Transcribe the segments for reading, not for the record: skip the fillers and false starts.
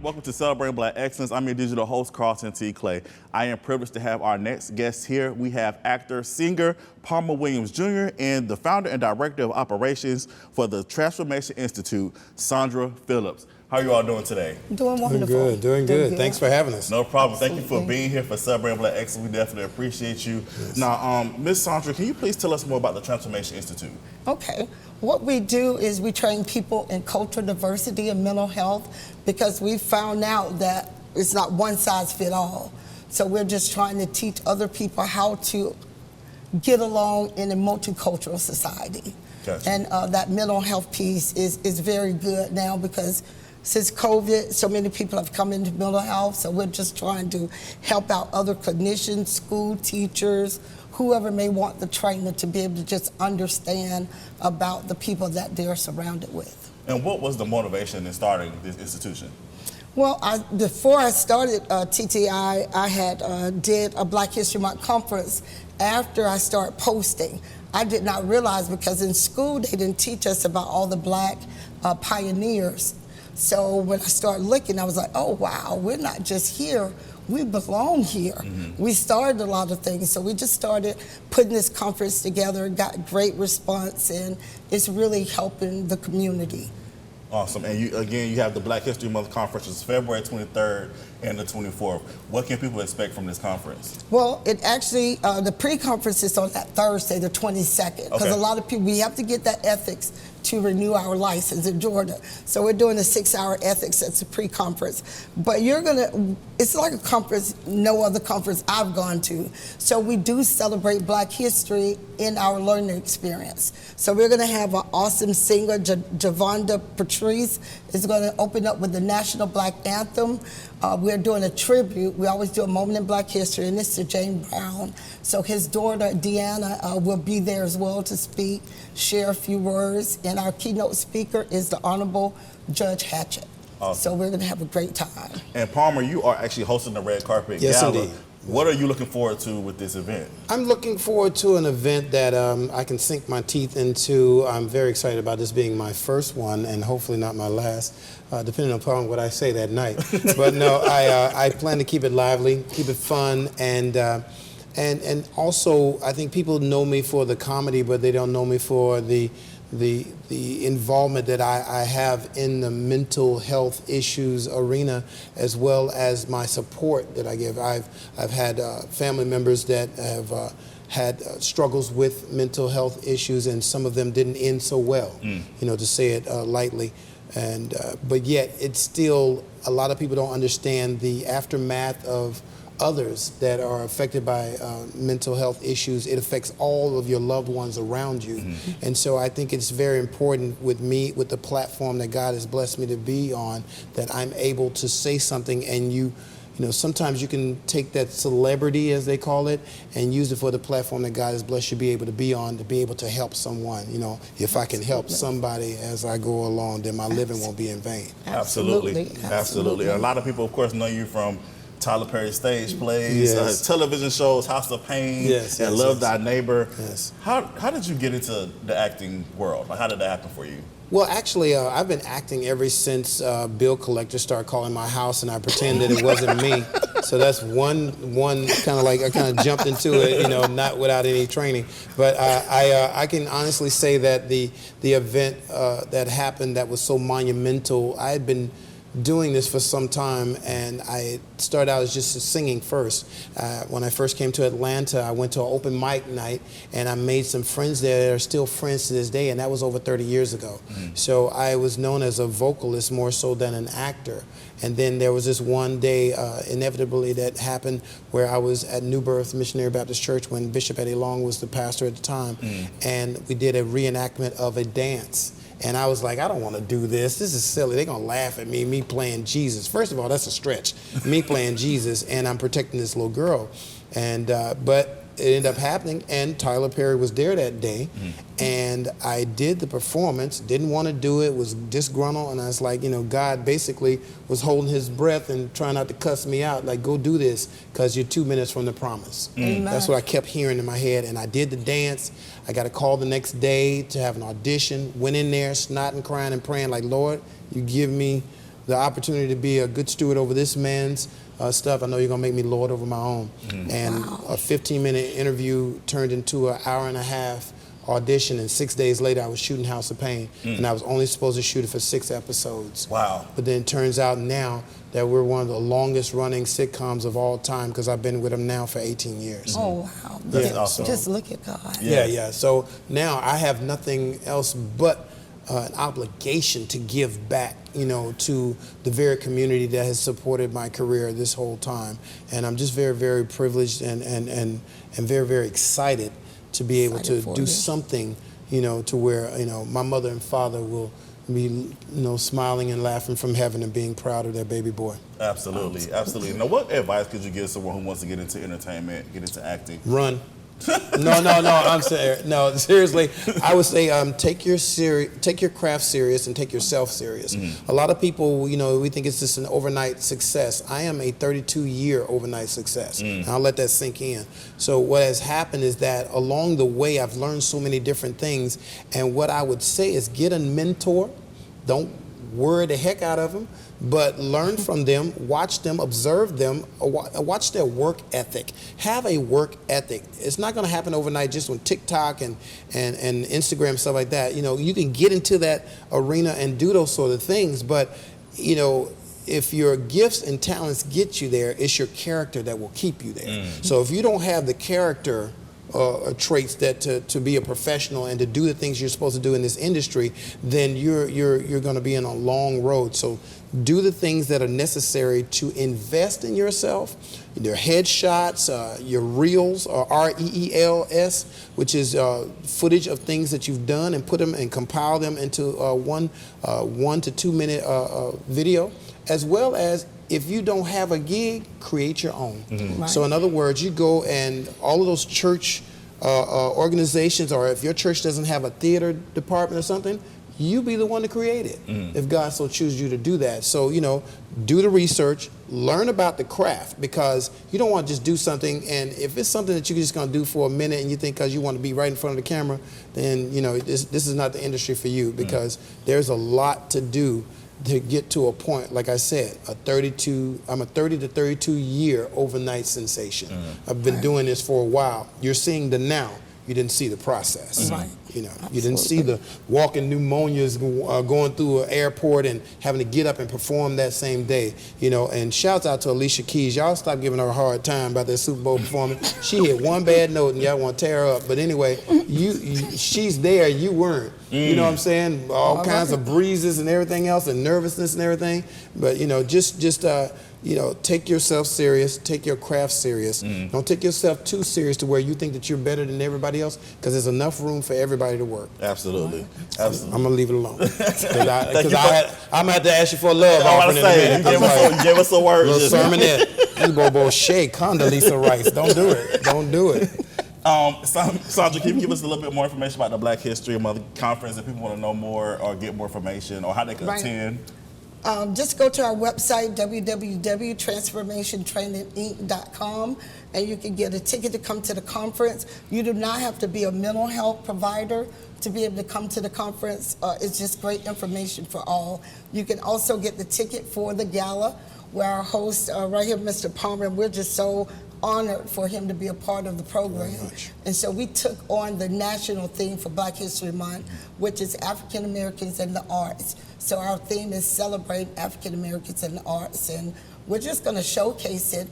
Welcome to Celebrating Black Excellence. I'm your digital host, Carlton T. Clay. I am privileged to have our next guest here. We have actor, singer, Palmer Williams Jr. and the founder and director of operations for the Transformation Institute, Sandra Philips. How are you all doing today? Doing wonderful. Doing good. Thanks for having us. No problem. Thank you for being here for Celebrating Black Excellence. We definitely appreciate you. Yes. Now, Ms. Sandra, can you please tell us more about the Transformation Institute? Okay. What we do is we train people in cultural diversity and mental health because we found out that it's not one size fit all. So we're just trying to teach other people how to get along in a multicultural society. Gotcha. And that mental health piece is very good now because since COVID, so many people have come into mental health, so we're just trying to help out other clinicians, school teachers, whoever may want the trainer to be able to just understand about the people that they're surrounded with. And what was the motivation in starting this institution? Well, before I started TTI, I had did a Black History Month conference after I started posting. I did not realize because in school they didn't teach us about all the Black pioneers. So when I started looking, I was like, oh, wow, we're not just here, we belong here. Mm-hmm. We started a lot of things, so we just started putting this conference together, got great response, and it's really helping the community. Awesome. And you have the Black History Month conference, which is February 23rd and the 24th. What can people expect from this conference? Well, it actually, the pre-conference is on that Thursday, the 22nd, because a lot of people, we have to get that ethics to renew our license in Georgia. So we're doing a 6-hour ethics, that's a pre-conference. But it's like a conference, no other conference I've gone to. So we do celebrate Black history in our learning experience. So we're gonna have an awesome singer, Javonda Patrice, is gonna open up with the National Black Anthem. We're doing a tribute. We always do a moment in Black history, and it's to James Brown. So his daughter, Deanna, will be there as well to speak, share a few words. And our keynote speaker is the Honorable Judge Hatchett. Awesome. So we're going to have a great time. And Palmer, you are actually hosting the Red Carpet Yes, Gala. indeed. What are you looking forward to with this event? I'm looking forward to an event that I can sink my teeth into. I'm very excited about this being my first one and hopefully not my last, depending upon what I say that night. But no, I plan to keep it lively, keep it fun, and also I think people know me for the comedy, but they don't know me for the involvement that I have in the mental health issues arena, as well as my support that I give. I've had family members that have had struggles with mental health issues, and some of them didn't end so well, to say it lightly. And but yet it's still, a lot of people don't understand the aftermath of others that are affected by mental health issues. It affects all of your loved ones around you. Mm-hmm. And so I think it's very important with me, with the platform that God has blessed me to be on, that I'm able to say something, and you know, sometimes you can take that celebrity, as they call it, and use it for the platform that God has blessed you to be able to be on, to be able to help someone. You know, if I can help somebody as I go along, then my living won't be in vain. Absolutely. A lot of people, of course, know you from Tyler Perry stage plays, television shows, House of Payne, and Love Thy Neighbor. Yes. How did you get into the acting world? Like, how did that happen for you? Well, actually, I've been acting ever since bill collectors started calling my house, and I pretended it wasn't me. So that's one kind of like, I kind of jumped into it, not without any training. But I can honestly say that the event that happened that was so monumental, I had been doing this for some time, and I started out as just singing first. When I first came to Atlanta, I went to an open mic night, and I made some friends there that are still friends to this day, and that was over 30 years ago. Mm-hmm. So I was known as a vocalist more so than an actor. And then there was this one day, inevitably, that happened where I was at New Birth Missionary Baptist Church when Bishop Eddie Long was the pastor at the time, and we did a reenactment of a dance. And I was like, I don't want to do this. This is silly. They're going to laugh at me playing Jesus. First of all, that's a stretch. Me playing Jesus, and I'm protecting this little girl. And but it ended up happening, and Tyler Perry was there that day. And I did the performance, didn't want to do it, was disgruntled, and I was like, God basically was holding his breath and trying not to cuss me out, like, go do this, because you're 2 minutes from the promise. That's what I kept hearing in my head, and I did the dance. I got a call the next day to have an audition, went in there snotting, crying, and praying, like, Lord, you give me the opportunity to be a good steward over this man's stuff, I know you're going to make me lord over my own. And a 15-minute interview turned into an hour and a half audition, and 6 days later I was shooting House of Payne, and I was only supposed to shoot it for 6 episodes. Wow. But then it turns out now that we're one of the longest running sitcoms of all time, because I've been with them now for 18 years. Oh, wow. That's awesome. Just look at God. Yeah. So now I have nothing else but an obligation to give back, to the very community that has supported my career this whole time. And I'm just very, very privileged and very, very excited to be able to do something, to where, my mother and father will be, smiling and laughing from heaven and being proud of their baby boy. Absolutely, absolutely. Now, what advice could you give someone who wants to get into entertainment, get into acting? Run. No, I'm serious. No, seriously, I would say take your craft serious and take yourself serious. A lot of people, we think it's just an overnight success. I am a 32-year overnight success. And I'll let that sink in. So what has happened is that along the way, I've learned so many different things. And what I would say is get a mentor. Don't worry the heck out of them, but learn from them, watch them, observe them, watch their work ethic. Have a work ethic. It's not going to happen overnight just on TikTok and Instagram, stuff like that. You can get into that arena and do those sort of things, but, if your gifts and talents get you there, it's your character that will keep you there. So if you don't have the character traits that to be a professional and to do the things you're supposed to do in this industry, then you're going to be in a long road. So do the things that are necessary to invest in yourself, your headshots, your reels, or REELS, which is footage of things that you've done, and put them and compile them into 1 to 2 minute video, as well as, if you don't have a gig, create your own. Right. So in other words, you go and all of those church organizations, or if your church doesn't have a theater department or something, you be the one to create it, if God so chooses you to do that. So, do the research, learn about the craft, because you don't want to just do something, and if it's something that you're just going to do for a minute and you think because you want to be right in front of the camera, then, this is not the industry for you, because there's a lot to do to get to a point. Like I said, I'm a 30 to 32 year overnight sensation. I've been doing this for a while. You're seeing the now. You didn't see the process. Right. You didn't see the walking pneumonias going through an airport and having to get up and perform that same day. And shouts out to Alicia Keys. Y'all stop giving her a hard time about that Super Bowl performance. She hit one bad note and y'all want to tear her up. But anyway, she's there, you weren't. You know what I'm saying? All kinds of breezes and everything else, and nervousness and everything. But just take yourself serious, take your craft serious. Don't take yourself too serious to where you think that you're better than everybody else, because there's enough room for everybody to work. Absolutely. I'm going to leave it alone. Because I'm going to have to ask you for a love offering in a minute. You gave us a word. Little sermonette. Bobo Shea, Condoleezza Rice. Don't do it. Don't do it. Sandra, can you give us a little bit more information about the Black History Month conference if people want to know more or get more information, or how they can attend? Just go to our website, www.transformationtraininginc.com, and you can get a ticket to come to the conference. You do not have to be a mental health provider to be able to come to the conference. It's just great information for all. You can also get the ticket for the gala, where our host right here, Mr. Palmer, we're just so honored for him to be a part of the program. And so we took on the national theme for Black History Month, which is African Americans and the Arts. So our theme is Celebrate African Americans and the Arts, and we're just going to showcase it.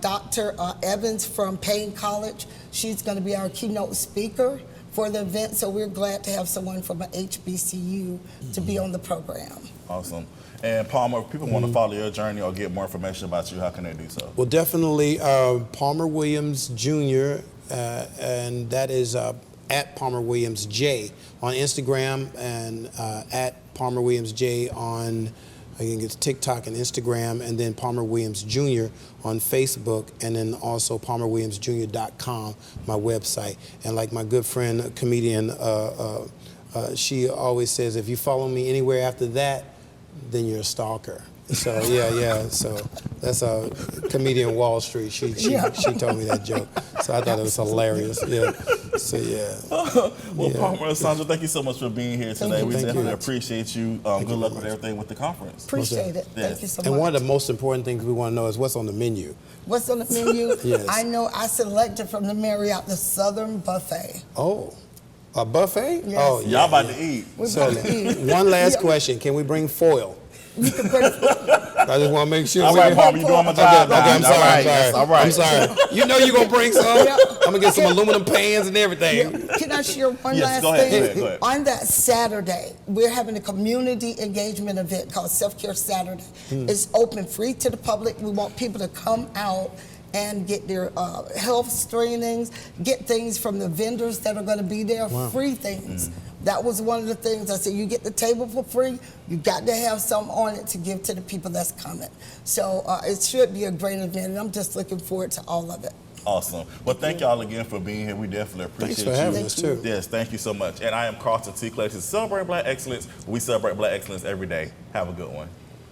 Dr. Evans from Payne College, she's going to be our keynote speaker for the event, so we're glad to have someone from an HBCU to be on the program. Awesome. And Palmer, if people want to follow your journey or get more information about you, how can they do so? Well, definitely Palmer Williams Jr., and that is at Palmer Williams J on Instagram, and at Palmer Williams J on, I think it's TikTok and Instagram, and then Palmer Williams Jr. on Facebook, and then also palmerwilliamsjr.com, my website. And like my good friend, comedian, she always says, if you follow me anywhere after that, then you're a stalker. So yeah. So that's a comedian Wall Street. She told me that joke. So I thought it was hilarious. Yeah. So yeah. Well, Yeah. Palmer and Sandra, thank you so much for being here today. you. We Thank definitely you. appreciate you. Good luck with everything with the conference. Appreciate it. Yes. Thank you so And much. one of the most important things we want to know is what's on the menu. What's on the menu? Yes. I know I selected from the Marriott the Southern Buffet. Oh, a buffet? Yes. Oh, yeah. Y'all about to eat. We're So, about to eat. one last Yeah. question. Can we bring foil? You can bring I just want to make sure. All we right, can- Palmer, you doing my Okay, job now. I'm sorry. All right, I'm sorry. yes, all right. I'm sorry. You know you're going to bring some. Yeah. I'm going to get some aluminum pans and everything. Can I share one Yes, last go ahead, thing? go ahead, go ahead. On that Saturday, we're having a community engagement event called Self-Care Saturday. It's open, free to the public. We want people to come out and get their health screenings, get things from the vendors that are going to be there, free things. That was one of the things I said, you get the table for free, you got to have some on it to give to the people that's coming. So it should be a great event, and I'm just looking forward to all of it. Awesome. Well, thank y'all again for being here. We definitely appreciate Thanks for having you. us, too. Yes, thank you so much. And I am Carlton T. Clay. This is Celebrate Black Excellence. We celebrate Black excellence every day. Have a good one.